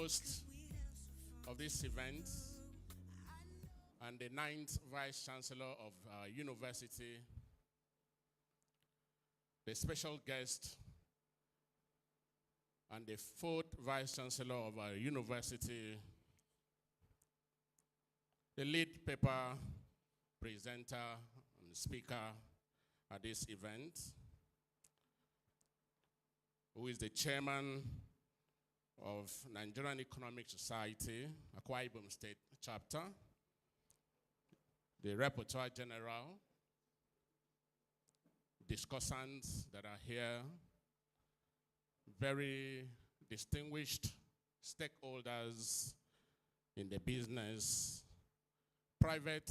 host of this event and the 9th Vice Chancellor of our university, the special guest and the 4th Vice Chancellor of our university, the lead paper presenter and speaker at this event, who is the chairman of Nigerian Economic Society, Akwa Ibom State Chapter, the Rapporteur General, discussants that are here, very distinguished stakeholders in the business, private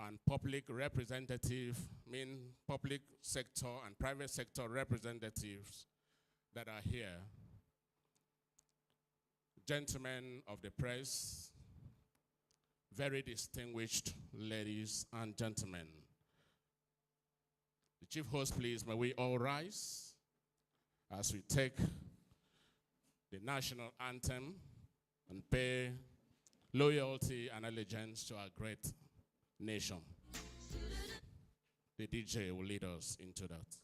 and public representative, public sector and private sector representatives that are here, gentlemen of the press, very distinguished ladies and gentlemen. The chief host, please, may we all rise as we take the national anthem and pay loyalty and allegiance to our great nation. The DJ will lead us into that.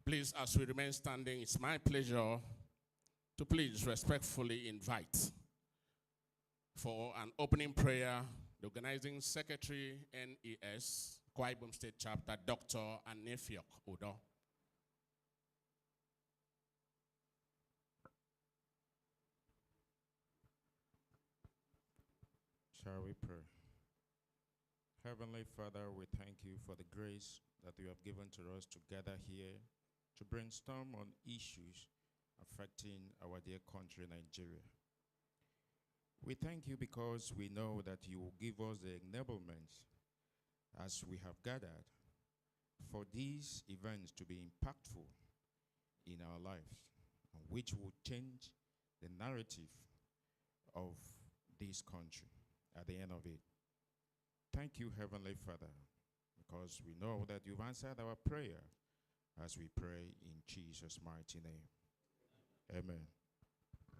Please, as we remain standing, it's my pleasure to please respectfully invite for an opening prayer the organizing secretary, NES Akwa Ibom State Chapter, Dr. Anefiok Udo. Shall we pray? Heavenly Father, we thank you for the grace that you have given to us to gather here to brainstorm on issues affecting our dear country, Nigeria. We thank you because we know that you will give us the enablement as we have gathered for these events to be impactful in our lives, which will change the narrative of this country at the end of it. Thank you, Heavenly Father, because we know that you've answered our prayer as we pray in Jesus' mighty name. Amen.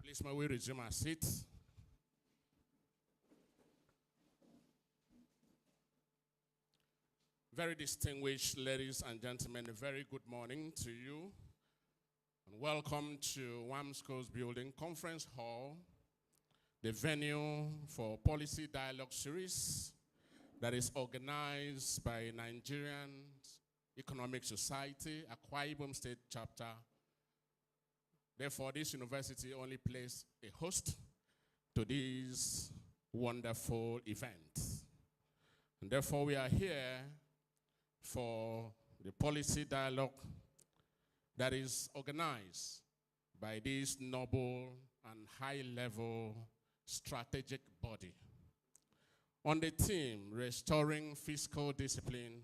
Please, may we resume our seats. Very distinguished ladies and gentlemen, a very good morning to you. And welcome to WAMSCO's building, Conference Hall, the venue for Policy Dialogue Series that is organized by Nigerian Economic Society, Akwa Ibom State Chapter. Therefore, this university only plays a host to this wonderful event. And therefore, we are here for the policy dialogue that is organized by this noble and high-level strategic body on the theme, Restoring Fiscal Discipline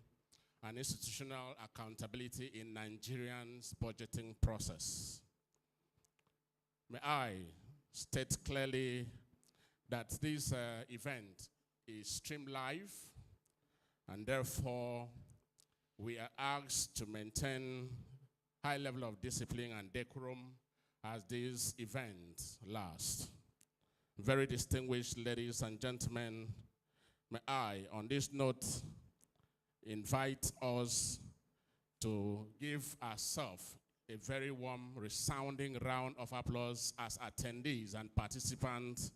and Institutional Accountability in Nigerian's Budgeting Process. May I state clearly that this event is streamed live, and therefore we are asked to maintain high level of discipline and decorum as this event lasts. Very distinguished ladies and gentlemen, may I, on this note, invite us to give ourselves a very warm, resounding round of applause as attendees and participants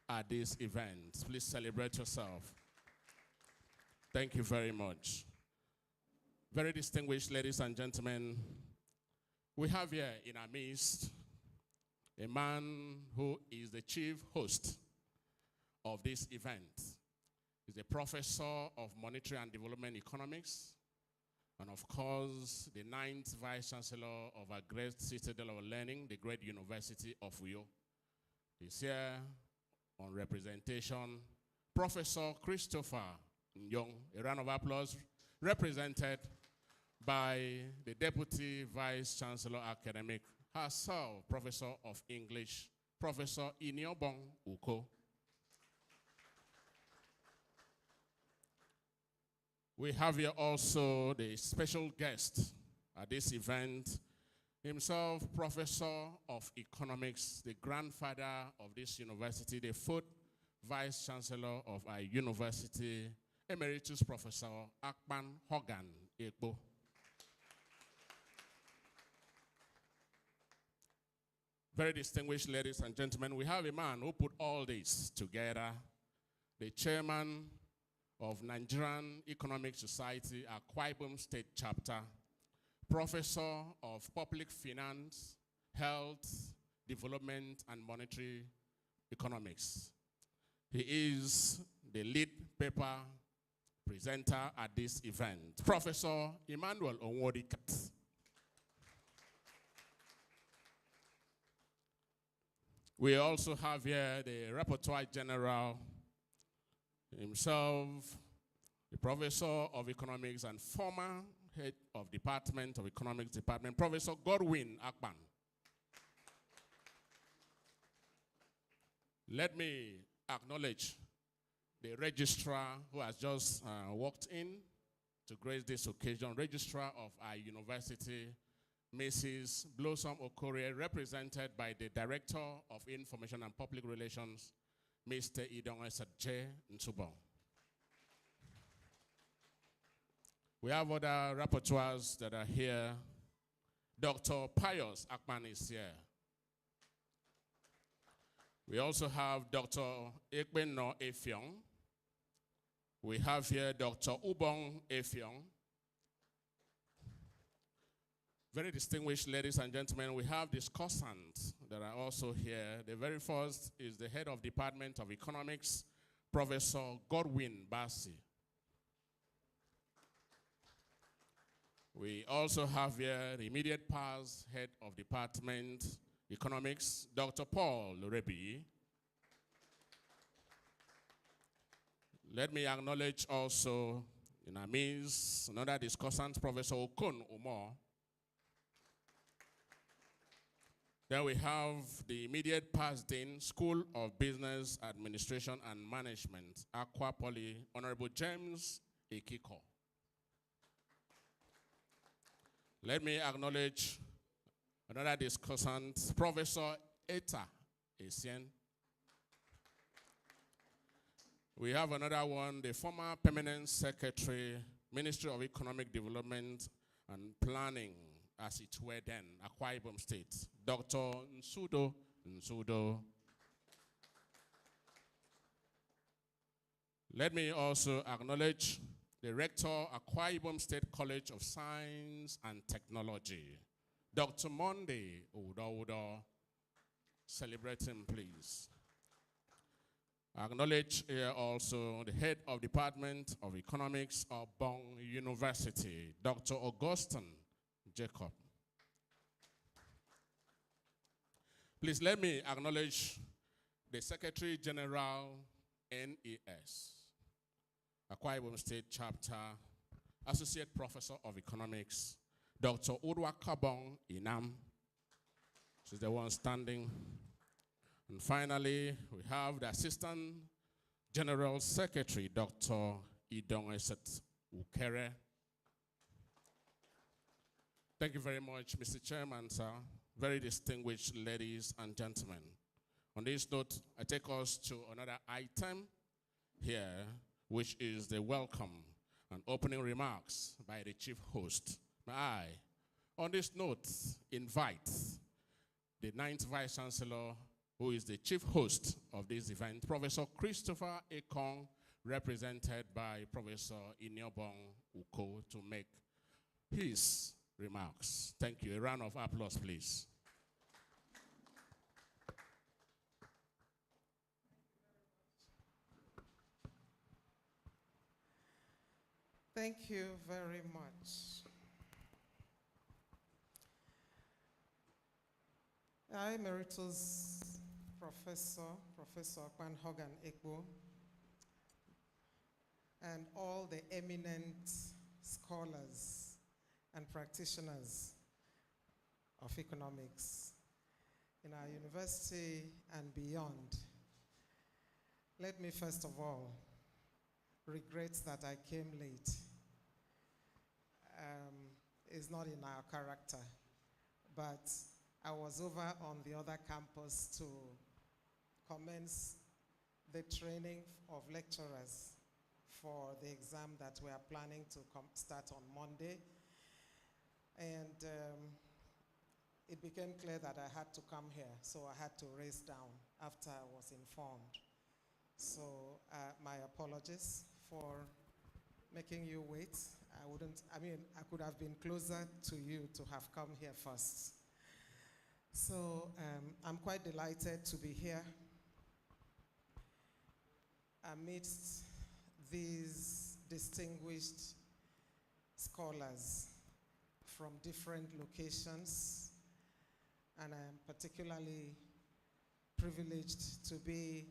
at this event. Please celebrate yourself. Thank you very much. Very distinguished ladies and gentlemen, we have here in our midst a man who is the chief host of this event. He's the Professor of Monetary and Development Economics, and of course, the 9th Vice Chancellor of our great citadel of learning, the great University of Uyo. Is here on representation, Professor Christopher Young. A round of applause, represented by the Deputy Vice Chancellor Academic herself, Professor of English, Professor Iniobong Uko. We have here also the special guest at this event, himself, Professor of Economics, the grandfather of this university, the 4th Vice Chancellor of our university, Emeritus Professor Akpan Hogan Ekbo. Very distinguished ladies and gentlemen, we have a man who put all this together, the chairman of Nigerian Economic Society, Akwa Ibom State Chapter, Professor of Public Finance, Health, Development, and Monetary Economics. He is the lead paper presenter at this event, Professor Emmanuel Onwodikat. We also have here the Rapporteur General himself, the Professor of Economics and former Head of Department of Economics Department, Professor Godwin Akpan. Let me acknowledge the registrar who has just walked in to grace this occasion, Registrar of our university, Mrs. Blossom Okorie, represented by the Director of Information and Public Relations, Mr. Idong Esadje Nsubo. We have other rapporteurs that are here. Dr. Pius Akpan is here. We also have Dr. Ekbeno Effiong. We have here Dr. Ubong Effiong. Very distinguished ladies and gentlemen, we have discussants that are also here. The very first is the Head of Department of Economics, Professor Godwin Bassi. We also have here the immediate past Head of Department Economics, Dr. Paul Rebi. Let me acknowledge also in our midst another discussant, Professor Okon Umor. Then we have the immediate past Dean, School of Business Administration and Management, Akwa Poly, Honorable James Ekiko. Let me acknowledge another discussant, Professor Eta Essien. We have another one, the former Permanent Secretary, Ministry of Economic Development and Planning, as it were then, Akwa Ibom State, Dr. Nsudo. Let me also acknowledge the Rector, Akwa Ibom State College of Science and Technology, Dr. Monday Udo. Celebrate him, please. Acknowledge here also the Head of Department of Economics of Bong University, Dr. Augustine Jacob. Please let me acknowledge the Secretary General, NES Akwa Ibom State Chapter, Associate Professor of Economics, Dr. Udwa Kabong Inam. She's the one standing. And finally, we have the Assistant General Secretary, Dr. Idong Eset Ukere. Thank you very much, Mr. Chairman, sir. Very distinguished ladies and gentlemen. On this note, I take us to another item here, which is the welcome and opening remarks by the chief host. May I, on this note, invite the 9th Vice Chancellor, who is the chief host of this event, Professor Christopher Ekong, represented by Professor Iniobong Uko, to make his remarks. Thank you. A round of applause, please. Thank you very much. I, Emeritus Professor Akwa Ibom, and all the eminent scholars and practitioners of economics in our university and beyond. Let me first of all regret that I came late. It's not in our character, but I was over on the other campus to commence the training of lecturers for the exam that we are planning to start on Monday. And it became clear that I had to come here, so I had to race down after I was informed. So my apologies for making you wait. I could have been closer to you to have come here first. So I'm quite delighted to be here amidst these distinguished scholars from different locations, and I'm particularly privileged to be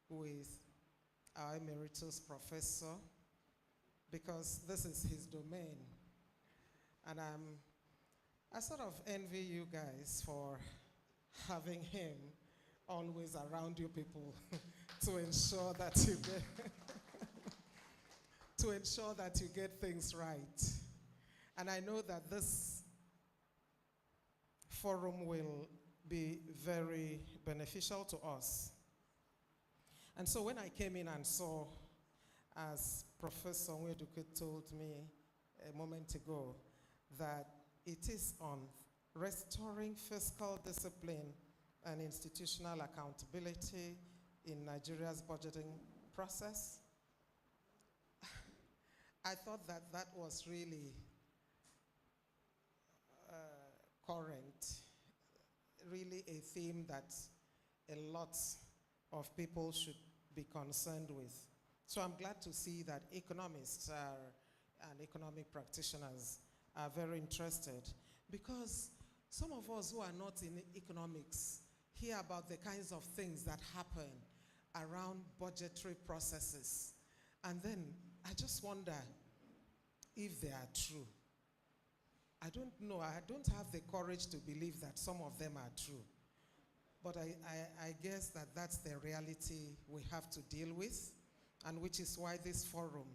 with our emeritus professor because this is his domain. And I sort of envy you guys for having him always around you people to ensure that you get to ensure that you get things right. And I know that this forum will be very beneficial to us. And so when I came in and saw, as Professor Nweduke told me a moment ago, that it is on restoring fiscal discipline and institutional accountability in Nigeria's budgeting process, I thought that that was really current, really a theme that a lot of people should be concerned with. So I'm glad to see that economists and economic practitioners are very interested, because some of us who are not in economics hear about the kinds of things that happen around budgetary processes. And then I just wonder if they are true. I don't know. I don't have the courage to believe that some of them are true. But I guess that that's the reality we have to deal with, and which is why this forum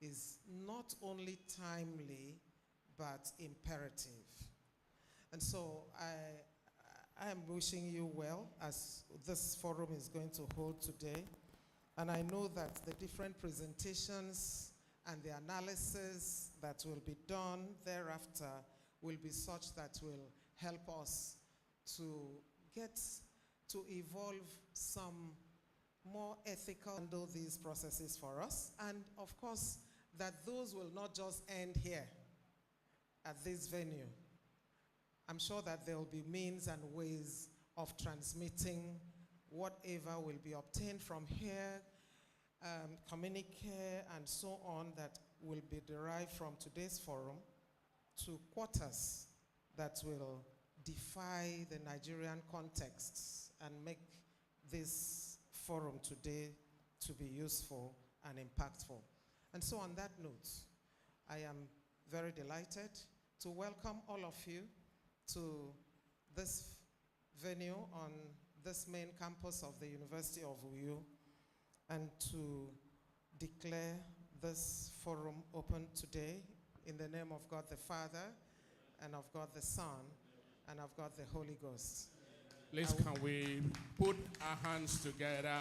is not only timely, but imperative. And so I am wishing you well as this forum is going to hold today. And I know that the different presentations and the analysis that will be done thereafter will be such that will help us to get to evolve some more ethical handle these processes for us. And of course, that those will not just end here at this venue. I'm sure that there will be means and ways of transmitting whatever will be obtained from here, communique and so on, that will be derived from today's forum to quarters that will defy the Nigerian contexts and make this forum today to be useful and impactful. And so on that note, I am very delighted to welcome all of you to this venue on this main campus of the University of Uyo, and to declare this forum open today in the name of God the Father, and of God the Son, and of God the Holy Ghost. Please, can we put our hands together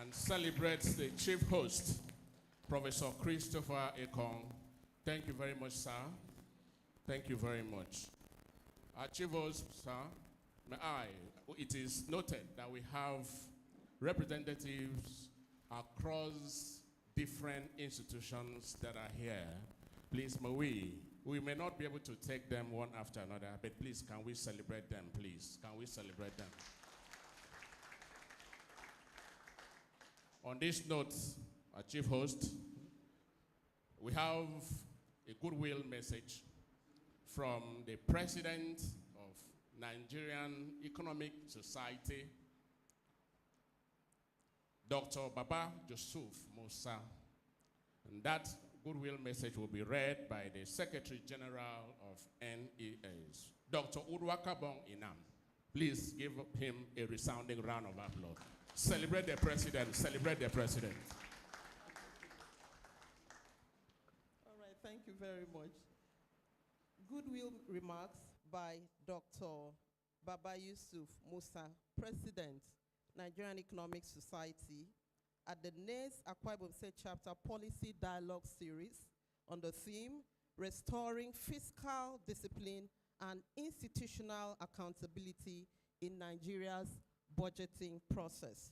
and celebrate the chief host, Professor Christopher Ekong. Thank you very much, sir. Thank you very much. Our chief host, sir, it is noted that we have representatives across different institutions that are here. Please, we may not be able to take them one after another, but please, can we celebrate them, please? Can we celebrate them? On this note, our chief host, We have a goodwill message from the president of Nigerian Economic Society, Dr. Baba Yusuf Musa. And that goodwill message will be read by the Secretary General of NES, Dr. Udwakabong Inam. Please give him a resounding round of applause. Celebrate the president, celebrate the president. All right, thank you very much. Goodwill remarks by Dr. Baba Yusuf Musa, President, Nigerian Economic Society, at the NES Akwa Ibom State Chapter Policy Dialogue Series on the theme, Restoring Fiscal Discipline and Institutional Accountability in Nigeria's Budgeting Process.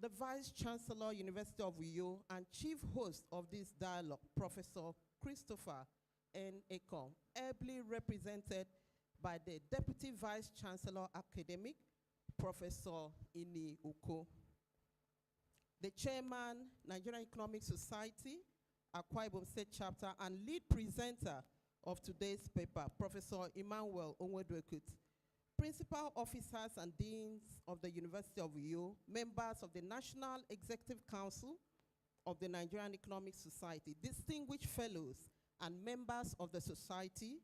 The Vice Chancellor, University of Uyo, and Chief Host of this dialogue, Professor Christopher N. Ekanem, ably represented by the Deputy Vice Chancellor Academic, Professor Ini Uko. The Chairman, Nigerian Economic Society, Akwa Ibom State Chapter, and lead presenter of today's paper, Professor Emmanuel Onwedwekut. Principal officers and deans of the University of Uyo, members of the National Executive Council of the Nigerian Economic Society, distinguished fellows and members of the society,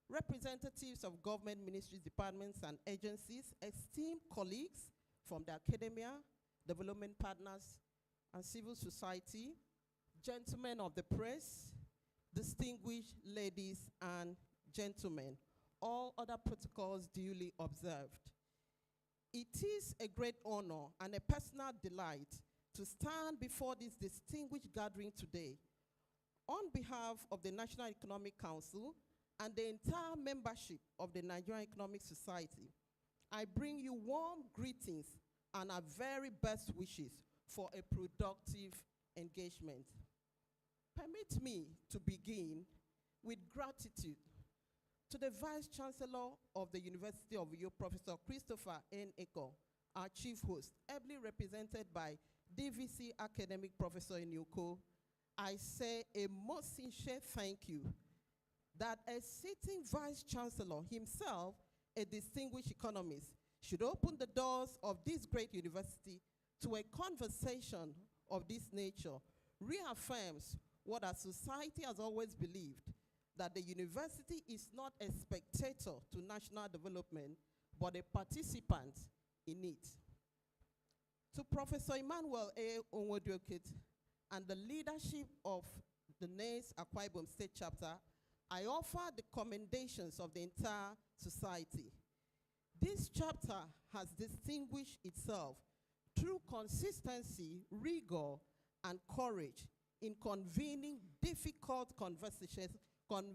representatives of government ministries, departments, and agencies, esteemed colleagues from the academia, development partners, and civil society, gentlemen of the press, distinguished ladies and gentlemen, all other protocols duly observed. It is a great honor and a personal delight to stand before this distinguished gathering today. On behalf of the National Economic Council and the entire membership of the Nigerian Economic Society, I bring you warm greetings and our very best wishes for a productive engagement. Permit me to begin with gratitude to the Vice Chancellor of the University of Uyo, Professor Christopher N. Ekanem, our chief host, ably represented by DVC academic Professor Inyuko. I say a most sincere thank you that a sitting Vice Chancellor himself, a distinguished economist, should open the doors of this great university to a conversation of this nature, reaffirms what our society has always believed, that the university is not a spectator to national development, but a participant in it. To Professor Emmanuel A. Onwedwekut and the leadership of the NES Akwa Ibom State Chapter, I offer the commendations of the entire society. This chapter has distinguished itself through consistency, rigor, and courage in convening difficult conversations, and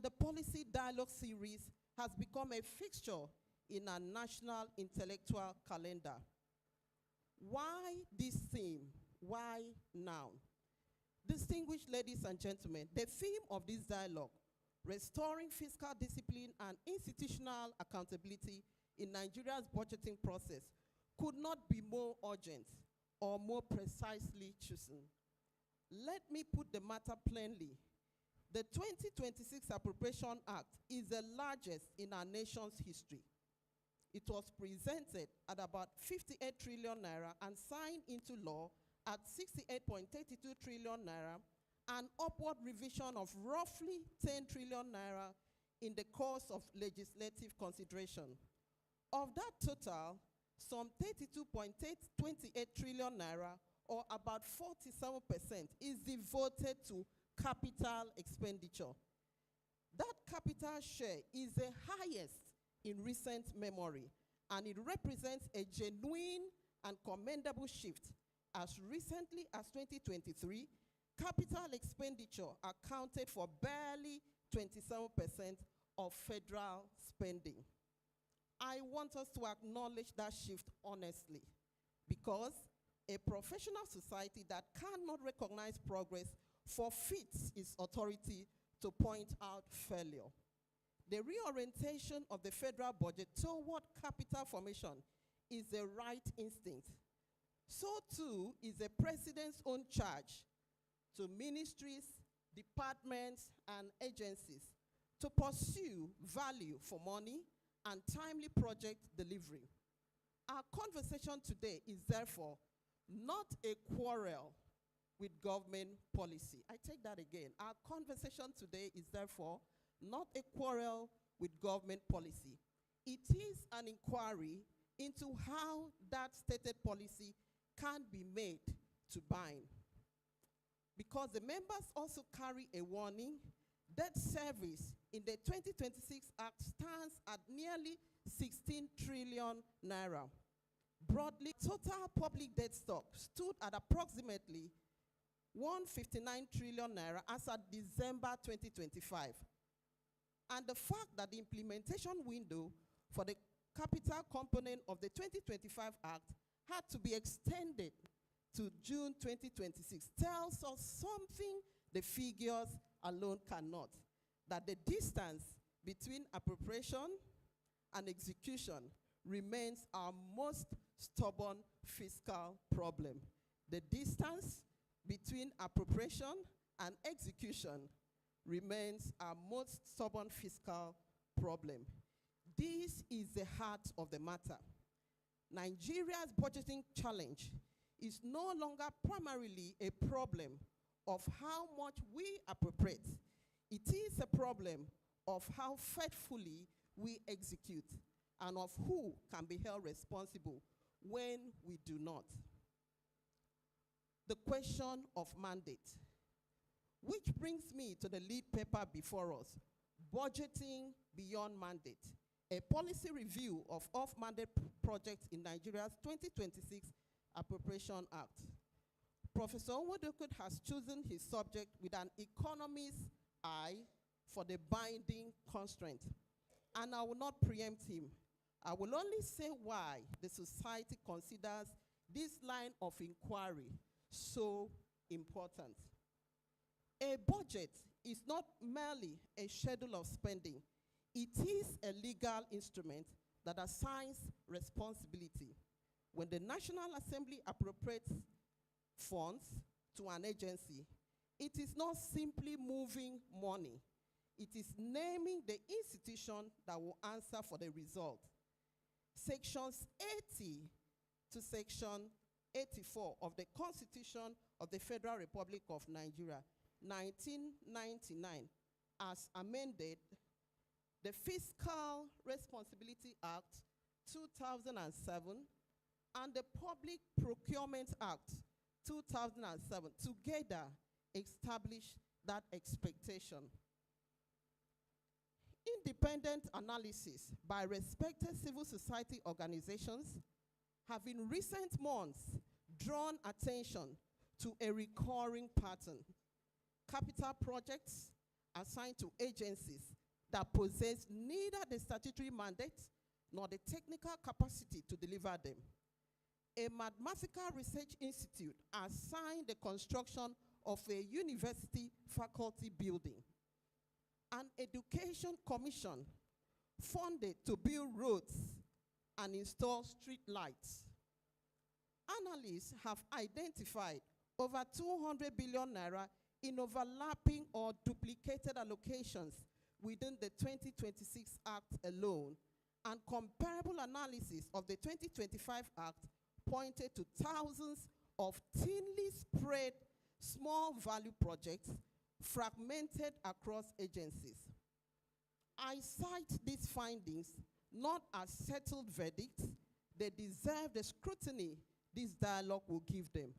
the policy dialogue series has become a fixture in our national intellectual calendar. Why this theme? Why now? Distinguished ladies and gentlemen, the theme of this dialogue, restoring fiscal discipline and institutional accountability in Nigeria's budgeting process, could not be more urgent or more precisely chosen. Let me put the matter plainly. The 2026 Appropriation Act is the largest in our nation's history. It was presented at about 58 trillion naira and signed into law at 68.32 trillion naira, an upward revision of roughly 10 trillion naira in the course of legislative consideration. Of that total, some 32.28 trillion naira, or about 47%, is devoted to capital expenditure. That capital share is the highest in recent memory, and it represents a genuine and commendable shift. As recently as 2023, capital expenditure accounted for barely 27% of federal spending. I want us to acknowledge that shift honestly, because a professional society that cannot recognize progress forfeits its authority to point out failure. The reorientation of the federal budget toward capital formation is the right instinct. So too is the president's own charge to ministries, departments, and agencies to pursue value for money and timely project delivery. Our conversation today is therefore not a quarrel with government policy. I take that again. Our conversation today is therefore not a quarrel with government policy. It is an inquiry into how that stated policy can be made to bind. Because the members also carry a warning, debt service in the 2026 Act stands at nearly 16 trillion naira. Broadly, total public debt stock stood at approximately 159 trillion naira as at December 2025. And the fact that the implementation window for the capital component of the 2025 Act had to be extended to June 2026 tells us something the figures alone cannot, that the distance between appropriation and execution remains our most stubborn fiscal problem. The distance between appropriation and execution remains our most stubborn fiscal problem. This is the heart of the matter. Nigeria's budgeting challenge is no longer primarily a problem of how much we appropriate. It is a problem of how faithfully we execute and of who can be held responsible when we do not. The question of mandate, which brings me to the lead paper before us, Budgeting Beyond Mandate, a policy review of off-mandate projects in Nigeria's 2026 Appropriation Act. Professor Nwodokud has chosen his subject with an economist's eye for the binding constraint. And I will not preempt him. I will only say why the society considers this line of inquiry so important. A budget is not merely a schedule of spending. It is a legal instrument that assigns responsibility. When the National Assembly appropriates funds to an agency, it is not simply moving money. It is naming the institution that will answer for the result. Sections 80 to Section 84 of the Constitution of the Federal Republic of Nigeria, 1999, as amended, the Fiscal Responsibility Act, 2007, and the Public Procurement Act, 2007, together establish that expectation. Independent analysis by respected civil society organizations have in recent months drawn attention to a recurring pattern. Capital projects assigned to agencies that possess neither the statutory mandate nor the technical capacity to deliver them. A mathematical research institute assigned the construction of a university faculty building. An education commission funded to build roads and install street lights. Analysts have identified over 200 billion naira in overlapping or duplicated allocations within the 2026 Act alone, and comparable analysis of the 2025 Act pointed to thousands of thinly spread small value projects fragmented across agencies. I cite these findings not as settled verdicts. They deserve the scrutiny this dialogue will give them,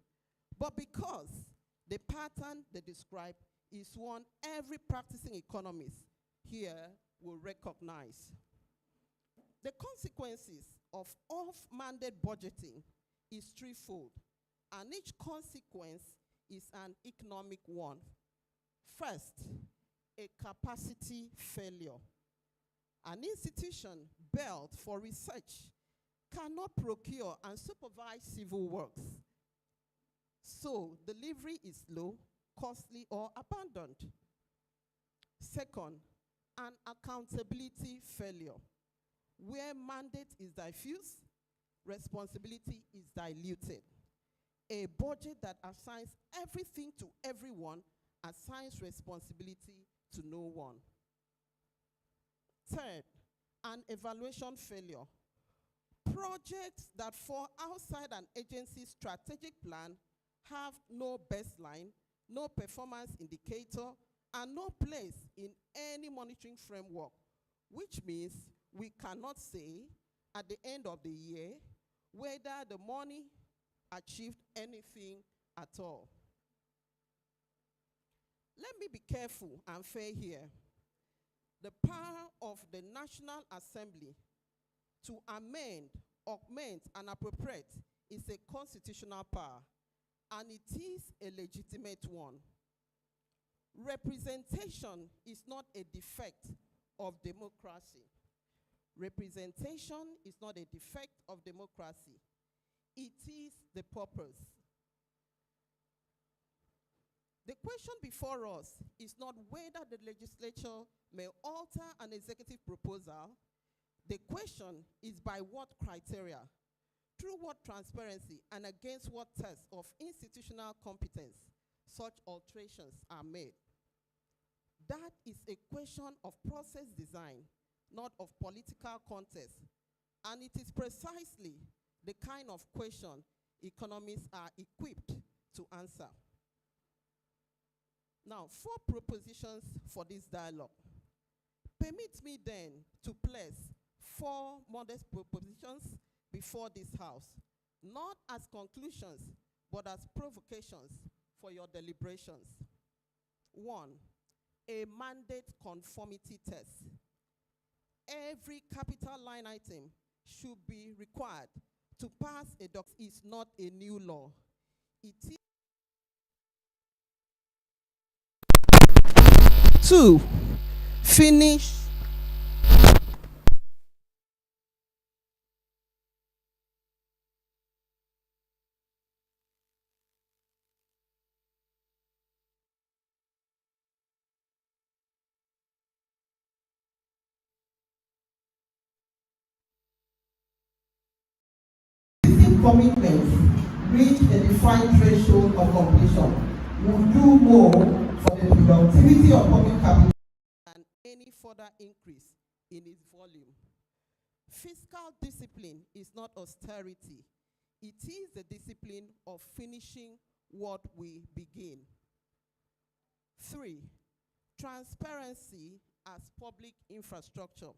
but because the pattern they describe is one every practicing economist here will recognize. The consequences of off-mandate budgeting is threefold, and each consequence is an economic one. First, a capacity failure. An institution built for research cannot procure and supervise civil works. So delivery is low, costly, or abandoned. Second, an accountability failure. Where mandate is diffuse, responsibility is diluted. A budget that assigns everything to everyone, assigns responsibility to no one. Third, an evaluation failure. Projects that fall outside an agency's strategic plan have no baseline, no performance indicator, and no place in any monitoring framework, which means we cannot say at the end of the year whether the money achieved anything at all. Let me be careful and fair here. The power of the National Assembly to amend, augment, and appropriate is a constitutional power, and it is a legitimate one. Representation is not a defect of democracy. Representation is not a defect of democracy. It is the purpose. The question before us is not whether the legislature may alter an executive proposal. The question is by what criteria, through what transparency, and against what test of institutional competence such alterations are made. That is a question of process design, not of political contest. And it is precisely the kind of question economists are equipped to answer. Now, 4 propositions for this dialogue. Permit me then to place 4 modest propositions before this House, not as conclusions, but as provocations for your deliberations. 1, a mandate conformity test. Every capital line item should be required to pass a document. Is not a new law. It is 2, finish commitments reach a defined threshold of completion will do more for the productivity of public capital than any further increase in its volume. Fiscal discipline is not austerity. It is the discipline of finishing what we begin. 3, transparency as public infrastructure.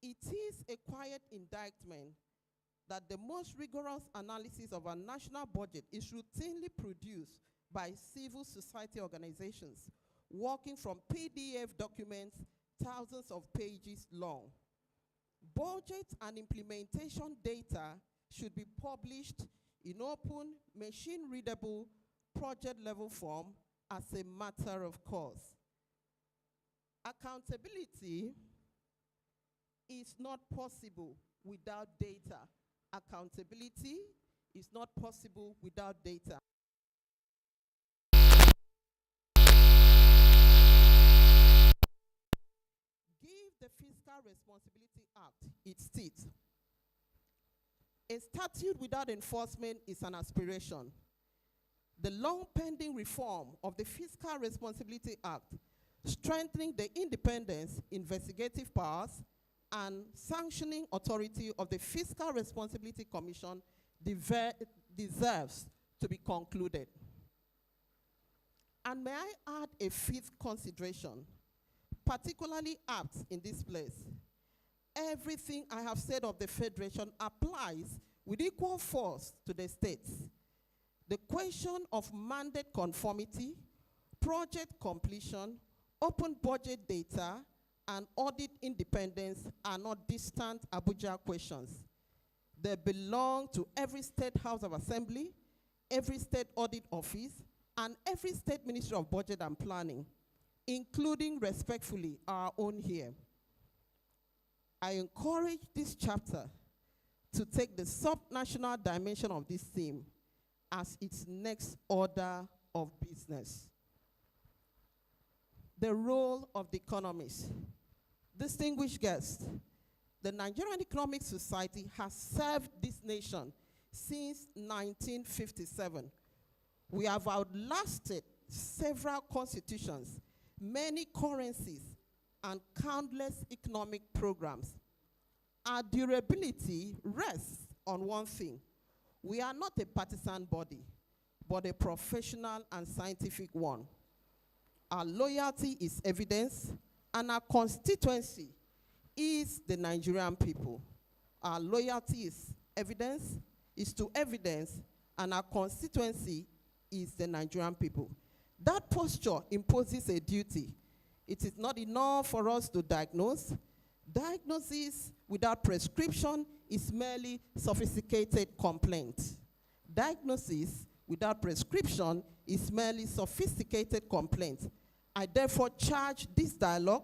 It is a quiet indictment that the most rigorous analysis of our national budget is routinely produced by civil society organizations working from PDF documents thousands of pages long. Budget and implementation data should be published in open, machine-readable, project-level form as a matter of course. Accountability is not possible without data. Accountability is not possible without data. Give the Fiscal Responsibility Act its teeth. A statute without enforcement is an aspiration. The long-pending reform of the Fiscal Responsibility Act, strengthening the independence, investigative powers, and sanctioning authority of the Fiscal Responsibility Commission deserves to be concluded. And may I add a 5th consideration, particularly apt in this place. Everything I have said of the Federation applies with equal force to the states. The question of mandate conformity, project completion, open budget data, and audit independence are not distant Abuja questions. They belong to every state House of Assembly, every state audit office, and every state Ministry of Budget and Planning, including respectfully our own here. I encourage this chapter to take the sub-national dimension of this theme as its next order of business. The role of the economists. Distinguished guests, the Nigerian Economic Society has served this nation since 1957. We have outlasted several constitutions, many currencies, and countless economic programs. Our durability rests on one thing. We are not a partisan body, but a professional and scientific one. Our loyalty is evidence, and our constituency is the Nigerian people. Our loyalty is to evidence, and our constituency is the Nigerian people. That posture imposes a duty. It is not enough for us to diagnose. Diagnosis without prescription is merely sophisticated complaint. Diagnosis without prescription is merely sophisticated complaint. I therefore charge this dialogue.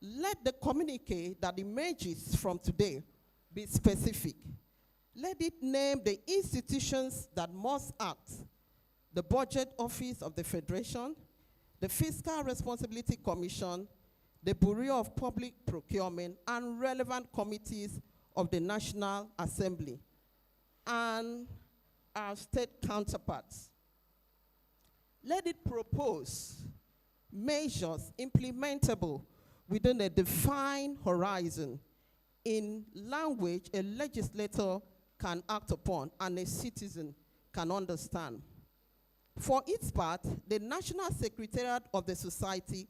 Let the communique that emerges from today be specific. Let it name the institutions that must act: the Budget Office of the Federation, the Fiscal Responsibility Commission, the Bureau of Public Procurement, and relevant committees of the National Assembly, and our state counterparts. Let it propose measures implementable within a defined horizon in language a legislator can act upon and a citizen can understand. For its part, the National Secretariat of the Society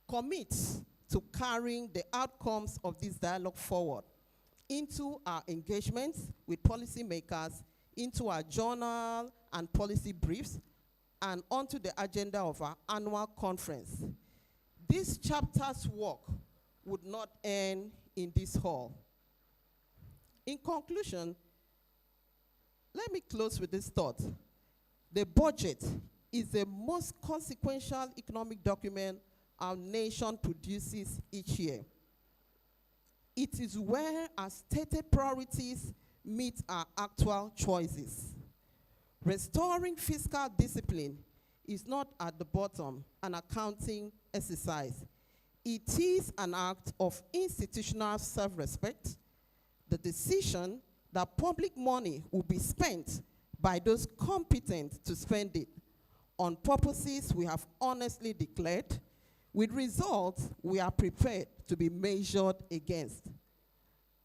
commits to carrying the outcomes of this dialogue forward into our engagements with policymakers, into our journal and policy briefs, and onto the agenda of our annual conference. This chapter's work would not end in this hall. In conclusion, let me close with this thought. The budget is the most consequential economic document our nation produces each year. It is where our stated priorities meet our actual choices. Restoring fiscal discipline is not at the bottom an accounting exercise. It is an act of institutional self-respect, the decision that public money will be spent by those competent to spend it on purposes we have honestly declared, with results we are prepared to be measured against.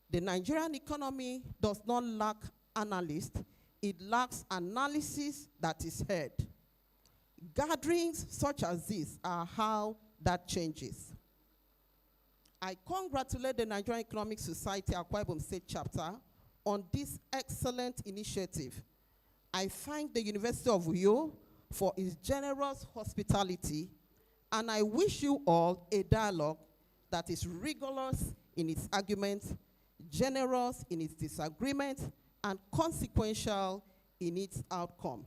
The Nigerian economy does not lack analysts, it lacks analysis that is heard. Gatherings such as this are how that changes. I congratulate the Nigerian Economic Society Akwa Ibom State Chapter on this excellent initiative. I thank the University of Uyo for its generous hospitality, and I wish you all a dialogue that is rigorous in its arguments, generous in its disagreements, and consequential in its outcome.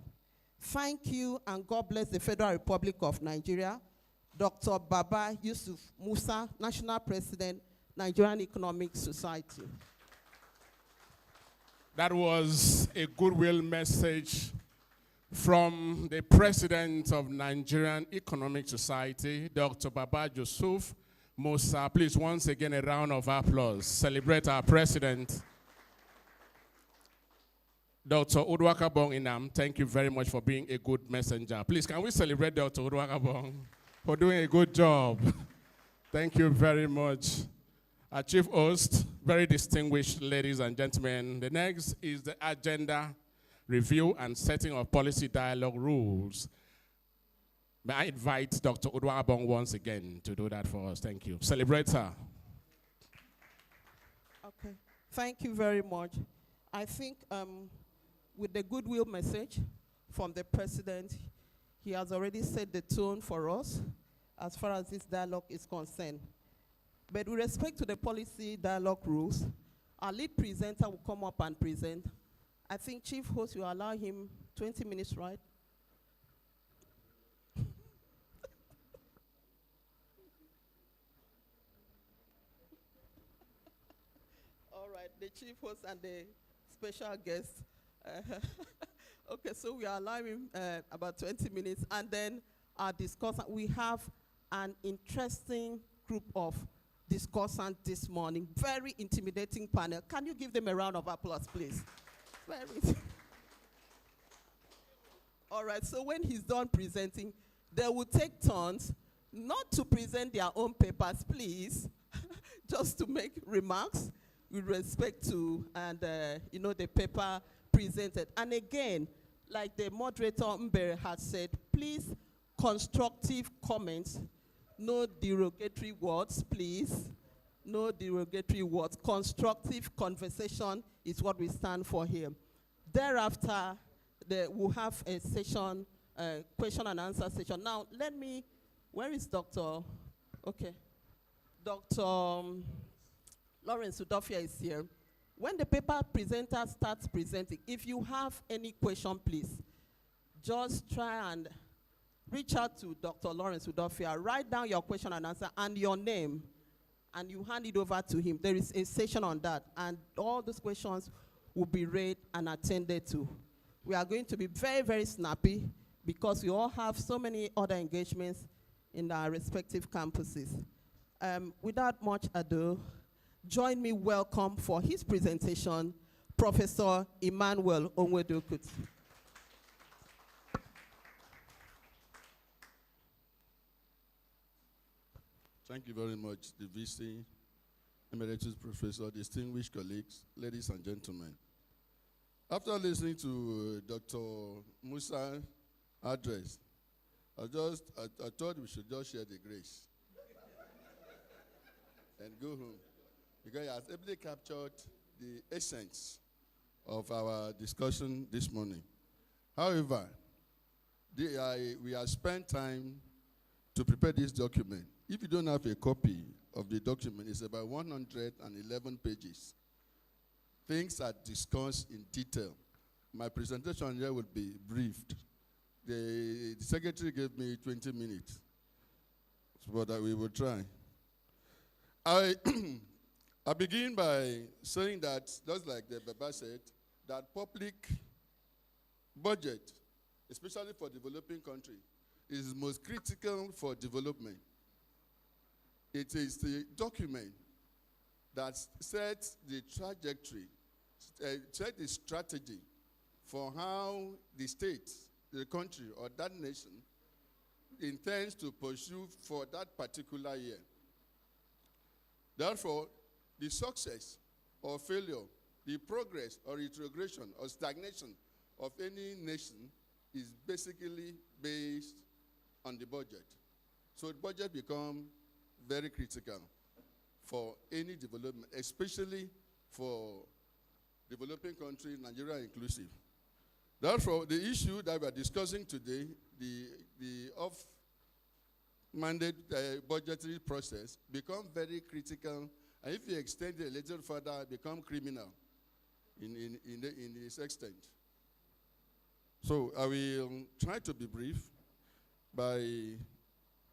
Thank you, and God bless the Federal Republic of Nigeria. Dr. Baba Yusuf Musa, National President, Nigerian Economic Society. That was a goodwill message from the President of Nigerian Economic Society, Dr. Baba Yusuf Musa. Please, once again, a round of applause. Celebrate our President. Dr. Udwakabong Inam, thank you very much for being a good messenger. Please, can we celebrate Dr. Udwakabong for doing a good job? Thank you very much. Our chief host, very distinguished ladies and gentlemen. The next is the agenda review and setting of policy dialogue rules. May I invite Dr. Udwakabong once again to do that for us. Thank you. Celebrate her. Okay, thank you very much. I think with the goodwill message from the President, he has already set the tone for us as far as this dialogue is concerned. But with respect to the policy dialogue rules, our lead presenter will come up and present. I think Chief Host will allow him 20 minutes, right? All right, the Chief Host and the special guest. Okay, so we are allowing about 20 minutes, and then our discussant. We have an interesting group of discussants this morning. Very intimidating panel. Can you give them a round of applause, please? Very All right, so when he's done presenting, they will take turns not to present their own papers, please, just to make remarks with respect to, and the paper presented. And again, like the moderator Mbere had said, please, constructive comments, no derogatory words, please. No derogatory words. Constructive conversation is what we stand for here. Thereafter, we'll have a session, question and answer session. Now, where is Dr. Okay. Dr. Lawrence Udofia is here. When the paper presenter starts presenting, if you have any question, please, just try and reach out to Dr. Lawrence Udofia, write down your question and answer and your name, and you hand it over to him. There is a session on that, and all those questions will be read and attended to. We are going to be very, very snappy because we all have so many other engagements in our respective campuses. Without much ado, join me welcome for his presentation, Professor Emmanuel Onwedokut. Thank you very much, the VC, Emeritus Professor, distinguished colleagues, ladies and gentlemen. After listening to Dr. Musa's address, I thought we should just share the grace and go home, because he has ably captured the essence of our discussion this morning. However, we have spent time to prepare this document. If you don't have a copy of the document, it's about 111 pages. Things are discussed in detail. My presentation here will be briefed. The secretary gave me 20 minutes, but we will try. I begin by saying that, just like the Baba said, that public budget, especially for developing countries, is most critical for development. It is the document that sets the trajectory, sets the strategy for how the state, the country, or that nation intends to pursue for that particular year. Therefore, the success or failure, the progress or retrogression or stagnation of any nation is basically based on the budget. So the budget becomes very critical for any development, especially for developing countries, Nigeria inclusive. Therefore, the issue that we are discussing today, the off-mandate budgetary process, become very critical, and if you extend it a little further, become criminal in this extent. So I will try to be brief by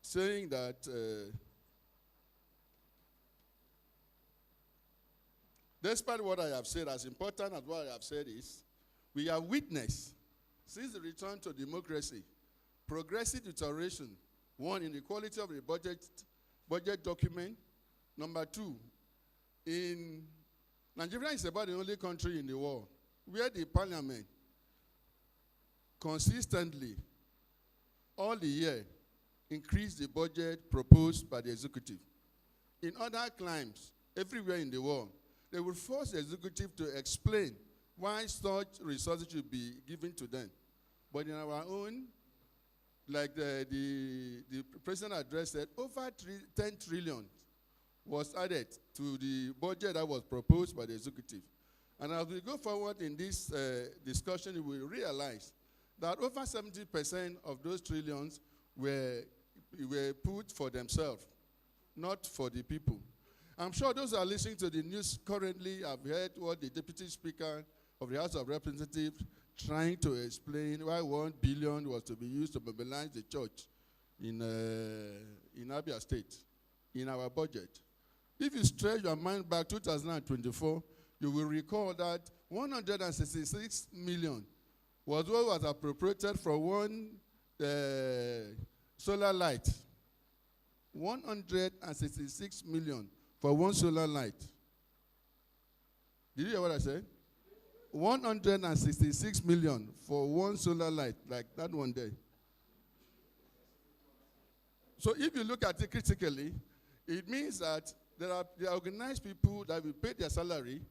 saying that despite what I have said, as important as what I have said is, we have witnessed, since the return to democracy, progressive deterioration, one, in the quality of the budget document. Number two, Nigeria is about the only country in the world where the parliament consistently, all the year, increased the budget proposed by the executive. In other climes, everywhere in the world, they will force the executive to explain why such resources should be given to them. But in our own, like the president addressed said, over 10 trillion was added to the budget that was proposed by the executive. And as we go forward in this discussion, we will realize that over 70% of those trillions were put for themselves, not for the people. I'm sure those who are listening to the news currently have heard what the Deputy Speaker of the House of Representatives trying to explain why 1 billion was to be used to mobilize the church in Abia State, in our budget. If you stretch your mind back 2024, you will recall that 166 million was what was appropriated for one solar light. 166 million for one solar light. Did you hear what I said? 166 million for one solar light, like that one day. So if you look at it critically, it means that there are organized people that will pay their salary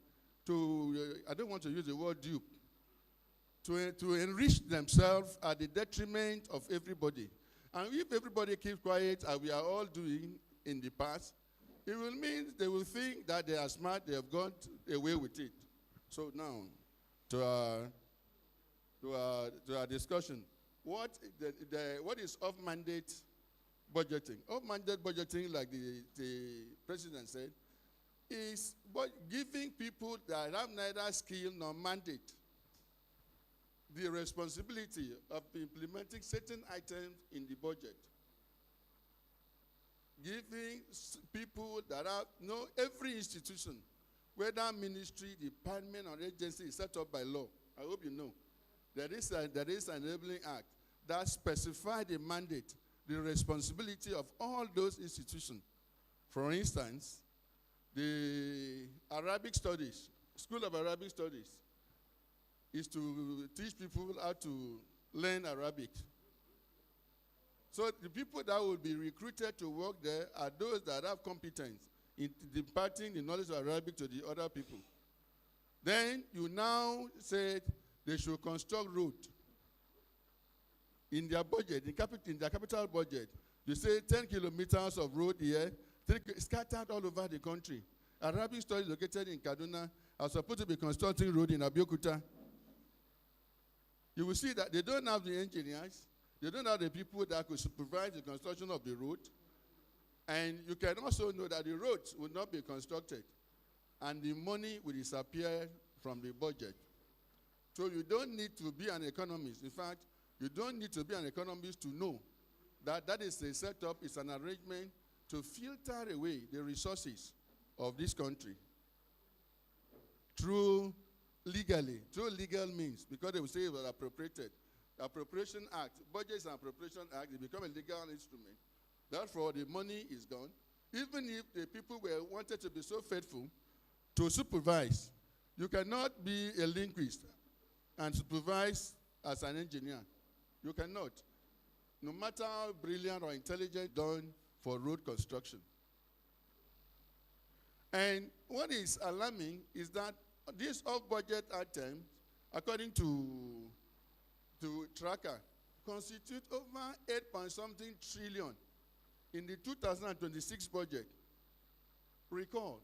to, I don't want to use the word dupe, to enrich themselves at the detriment of everybody. And if everybody keeps quiet, as we are all doing in the past, it will mean they will think that they are smart, they have got away with it. So now, to our discussion, what is off-mandate budgeting? Off-mandate budgeting, like the president said, is giving people that have neither skill nor mandate the responsibility of implementing certain items in the budget. Giving people that have, every institution, whether ministry, department, or agency is set up by law. I hope you know. There is an enabling act that specifies the mandate, the responsibility of all those institutions. For instance, the Arabic Studies, School of Arabic Studies, is to teach people how to learn Arabic. So the people that will be recruited to work there are those that have competence in imparting the knowledge of Arabic to the other people. Then you now said they should construct road. In their budget, in their capital budget, you say 10 kilometers of road here, scattered all over the country. Arabic Studies located in Kaduna are supposed to be constructing road in Abeokuta. You will see that they don't have the engineers, they don't have the people that could supervise the construction of the road. And you can also know that the roads will not be constructed and the money will disappear from the budget. So you don't need to be an economist. In fact, you don't need to be an economist to know that that is a setup, it's an arrangement to filter away the resources of this country through legal means, because they will say it was appropriated. The Appropriation Act, Budgets and Appropriation Act, they become a legal instrument. Therefore, the money is gone. Even if the people wanted to be so faithful to supervise, you cannot be a linguist and supervise as an engineer. You cannot. No matter how brilliant or intelligent done for road construction. And what is alarming is that these off-budget items, according to Tracker, constitute over 8-point-something trillion in the 2026 budget. Recall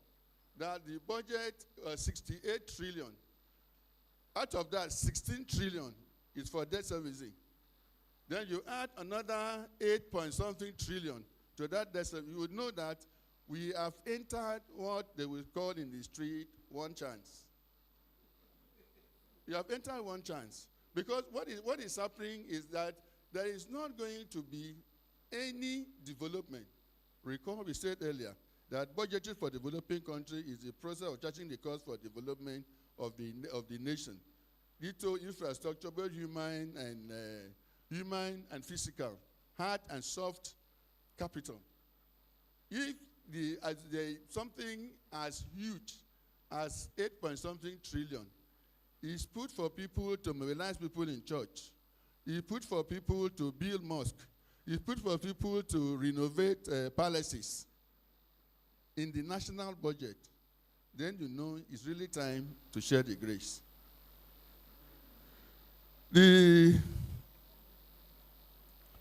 that the budget 68 trillion. Out of that, 16 trillion is for debt servicing. Then you add another 8-point-something trillion to that debt servicing. You would know that we have entered what they will call in the street one chance. You have entered one chance. Because what is happening is that there is not going to be any development. Recall we said earlier that budgeting for developing country is the process of charging the cost for development of the nation. Little infrastructure, both human and physical, hard and soft capital. If something as huge as 8-point-something trillion is put for people to mobilize people in church, is put for people to build mosques, is put for people to renovate palaces in the national budget, then you know it's really time to share the grace. The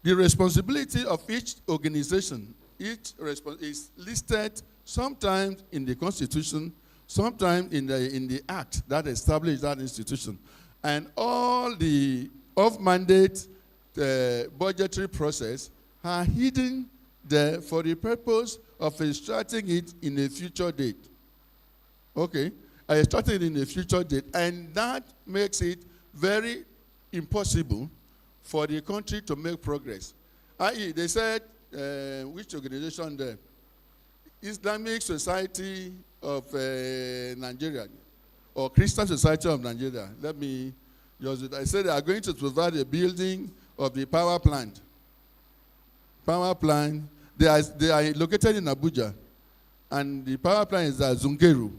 responsibility of each organization is listed sometimes in the Constitution, sometimes in the act that established that institution. And all the off-mandate budgetary process are hidden there for the purpose of extracting it in a future date. Okay? Extracting it in a future date. And that makes it very impossible for the country to make progress. I.e., they said, which organization there? Islamic Society of Nigeria, or Christian Society of Nigeria. Let me just, I said they are going to provide a building of the power plant. Power plant, they are located in Abuja, and the power plant is at Zungeru.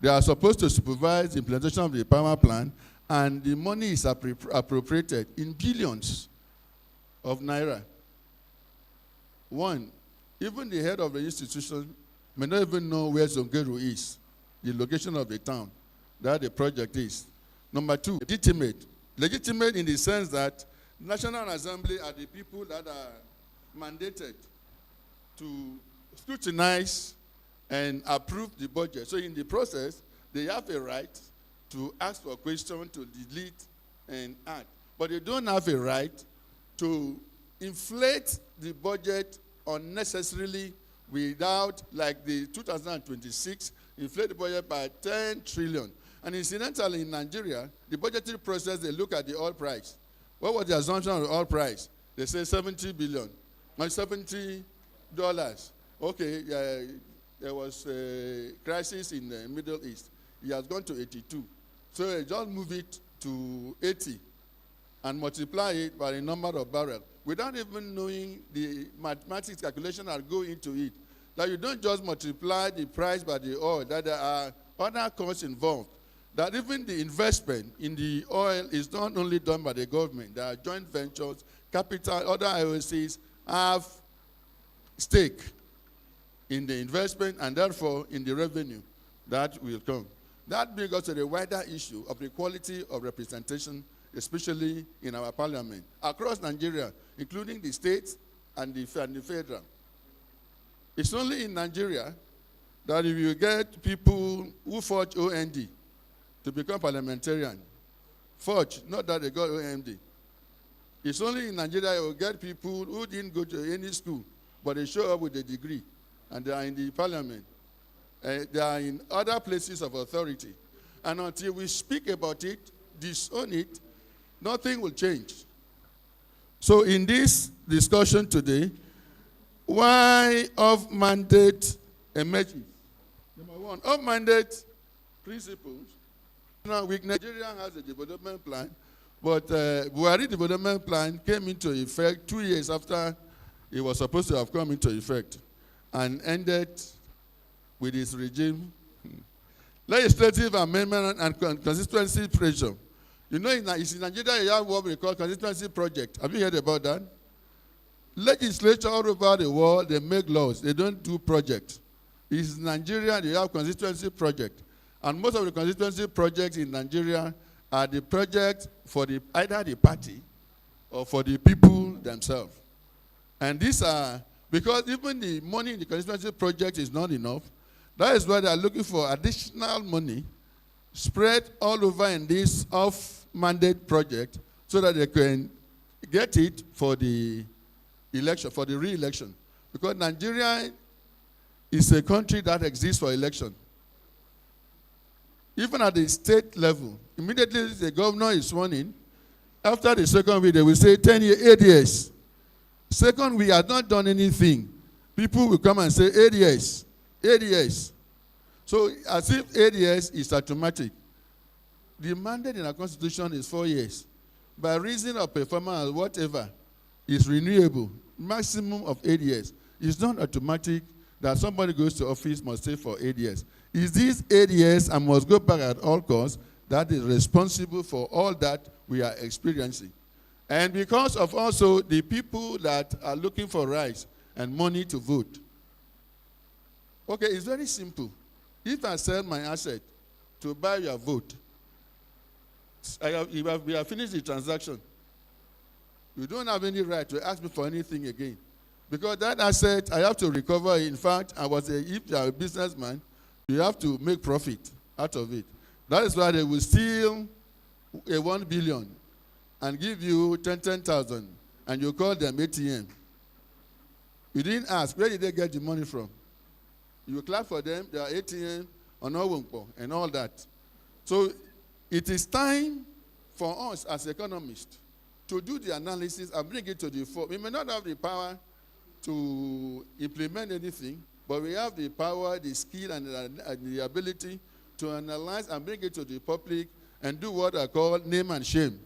They are supposed to supervise the implementation of the power plan, and the money is appropriated in billions of naira. One, even the head of the institution may not even know where Zongeru is, the location of the town that the project is. Number two, legitimate. Legitimate in the sense that National Assembly are the people that are mandated to scrutinize and approve the budget. So in the process, they have a right to ask for questions, to delete and add. But they don't have a right to inflate the budget unnecessarily without, like the 2026, inflate the budget by 10 trillion. And incidentally, in Nigeria, the budgetary process, they look at the oil price. What was the assumption of the oil price? They say 70 billion, $70. Okay, there was a crisis in the Middle East. It has gone to 82. So they just move it to 80 and multiply it by the number of barrels without even knowing the mathematics calculation that go into it. That you don't just multiply the price by the oil, that there are other costs involved. That even the investment in the oil is not only done by the government. There are joint ventures, capital, other IOCs have stake in the investment and therefore in the revenue that will come. That brings us to the wider issue of the quality of representation, especially in our parliament, across Nigeria, including the states and the federal. It's only in Nigeria that if you get people who forge OND to become parliamentarian, forge, not that they got OMD. It's only in Nigeria you will get people who didn't go to any school, but they show up with a degree, and they are in the parliament. They are in other places of authority. And until we speak about it, disown it, nothing will change. So in this discussion today, why off-mandate emerges? Number one, off-mandate principles. Now, Nigeria has a development plan, but Buhari development plan came into effect 2 years after it was supposed to have come into effect and ended with his regime. Legislative amendment and constituency pressure. You know, it's in Nigeria you have what we call constituency project. Have you heard about that? Legislature all over the world, they make laws. They don't do projects. It's in Nigeria they have constituency project. And most of the constituency projects in Nigeria are the projects for either the party or for the people themselves. And these are, because even the money in the constituency project is not enough, that is why they are looking for additional money spread all over in this off-mandate project so that they can get it for the election, for the re-election. Because Nigeria is a country that exists for election. Even at the state level, immediately the governor is sworn in. After the second week, they will say 8 years. Second week, has not done anything. People will come and say 8 years. 8 years. So as if 8 years is automatic. The mandate in our constitution is 4 years. By reason of performance or whatever, is renewable. Maximum of 8 years. It's not automatic that somebody goes to office must stay for 8 years. Is this 8 years and must go back at all costs that is responsible for all that we are experiencing? And because of also the people that are looking for rights and money to vote. Okay, it's very simple. If I sell my asset to buy your vote, we have finished the transaction. You don't have any right to ask me for anything again. Because that asset, I have to recover. In fact, if you are a businessman, you have to make profit out of it. That is why they will steal a 1 billion and give you 10,000, and you call them ATM. You didn't ask, where did they get the money from? You clap for them, they are ATM, and all that. So it is time for us as economists to do the analysis and bring it to the fore. We may not have the power to implement anything, but we have the power, the skill, and the ability to analyze and bring it to the public and do what I call name and shame.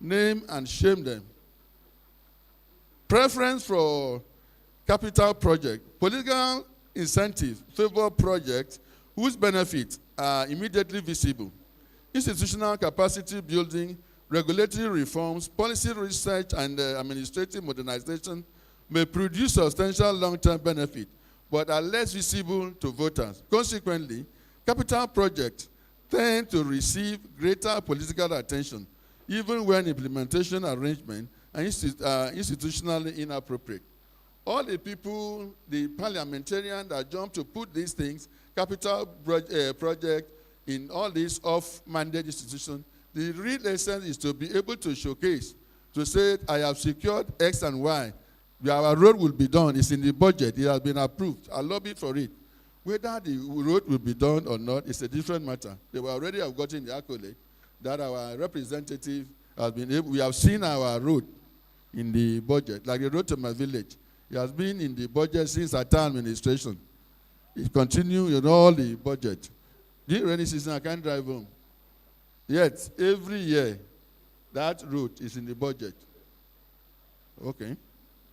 Name and shame them. Preference for capital project. Political incentive favor projects whose benefits are immediately visible. Institutional capacity building, regulatory reforms, policy research, and administrative modernization may produce substantial long-term benefit, but are less visible to voters. Consequently, capital projects tend to receive greater political attention, even when implementation arrangements are institutionally inappropriate. All the people, the parliamentarians that jump to put these things, capital project in all these off-mandate institutions, the real essence is to be able to showcase, to say, I have secured X and Y. Our road will be done. It's in the budget. It has been approved. I lobbied for it. Whether the road will be done or not is a different matter. They will already have gotten the accolade that our representative has been able. We have seen our road in the budget, like the road to my village. It has been in the budget since our town administration. It continues in all the budget. During rainy season, I can't drive home. Yet, every year, that route is in the budget. Okay.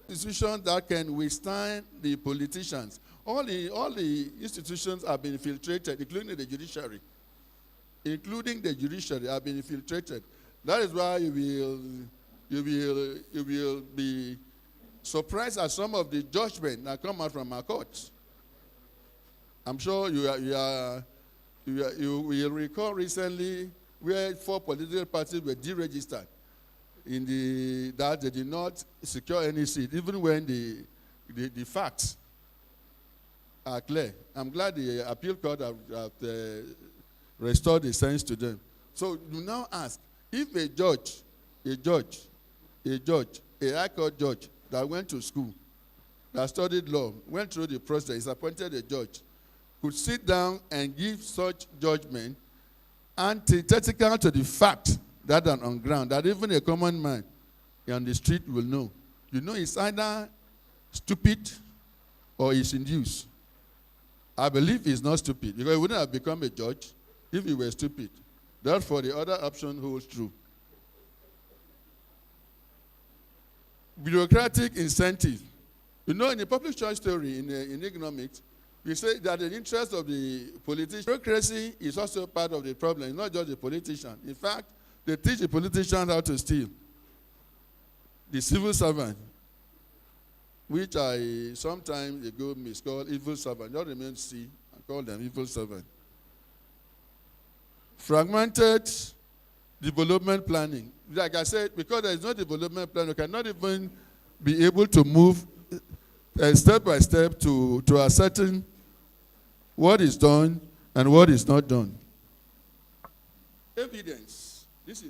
Institutions that can withstand the politicians. All the institutions have been infiltrated, including the judiciary. Including the judiciary have been infiltrated. That is why you will be surprised at some of the judgment that come out from our courts. I'm sure you will recall recently where 4 political parties were deregistered that they did not secure any seat, even when the facts are clear. I'm glad the appeal court have restored the sense to them. So you now ask, if a high court judge that went to school, that studied law, went through the process, is appointed a judge, could sit down and give such judgment antithetical to the fact that are on ground, that even a common man on the street will know. You know, it's either stupid or it's induced. I believe he's not stupid, because he wouldn't have become a judge if he were stupid. Therefore, the other option holds true. Bureaucratic incentive. You know, in the public choice theory, in economics, we say that the interest of the politician, bureaucracy is also part of the problem. It's not just the politician. In fact, they teach the politician how to steal. The civil servant, which I sometimes ago miscall evil servant, just remain C, I call them evil servant. Fragmented development planning. Like I said, because there is no development plan, you cannot even be able to move step by step to ascertain what is done and what is not done. Evidence. This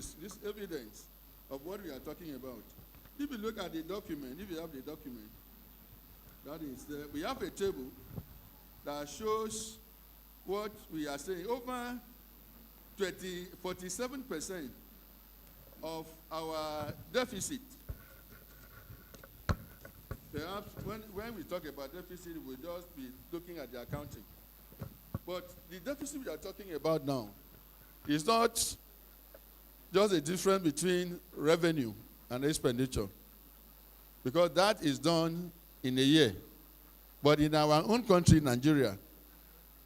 evidence of what we are talking about. If you look at the document, if you have the document, that is there, we have a table that shows what we are saying. Over 47% of our deficit. Perhaps when we talk about deficit, we'll just be looking at the accounting. But the deficit we are talking about now is not just a difference between revenue and expenditure, because that is done in a year. But in our own country, Nigeria,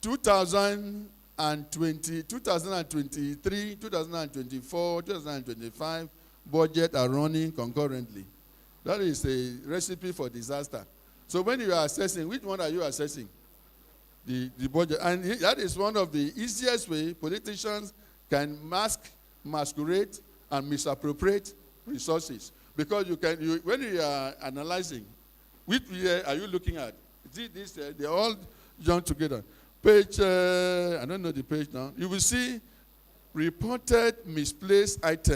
2023, 2024, 2025 budget are running concurrently. That is a recipe for disaster. So when you are assessing, which one are you assessing? The budget. And that is one of the easiest way politicians can masquerade and misappropriate resources. Because when you are analyzing, which year are you looking at? They're all joined together. Page, I don't know the page now. You will see reported misplaced items.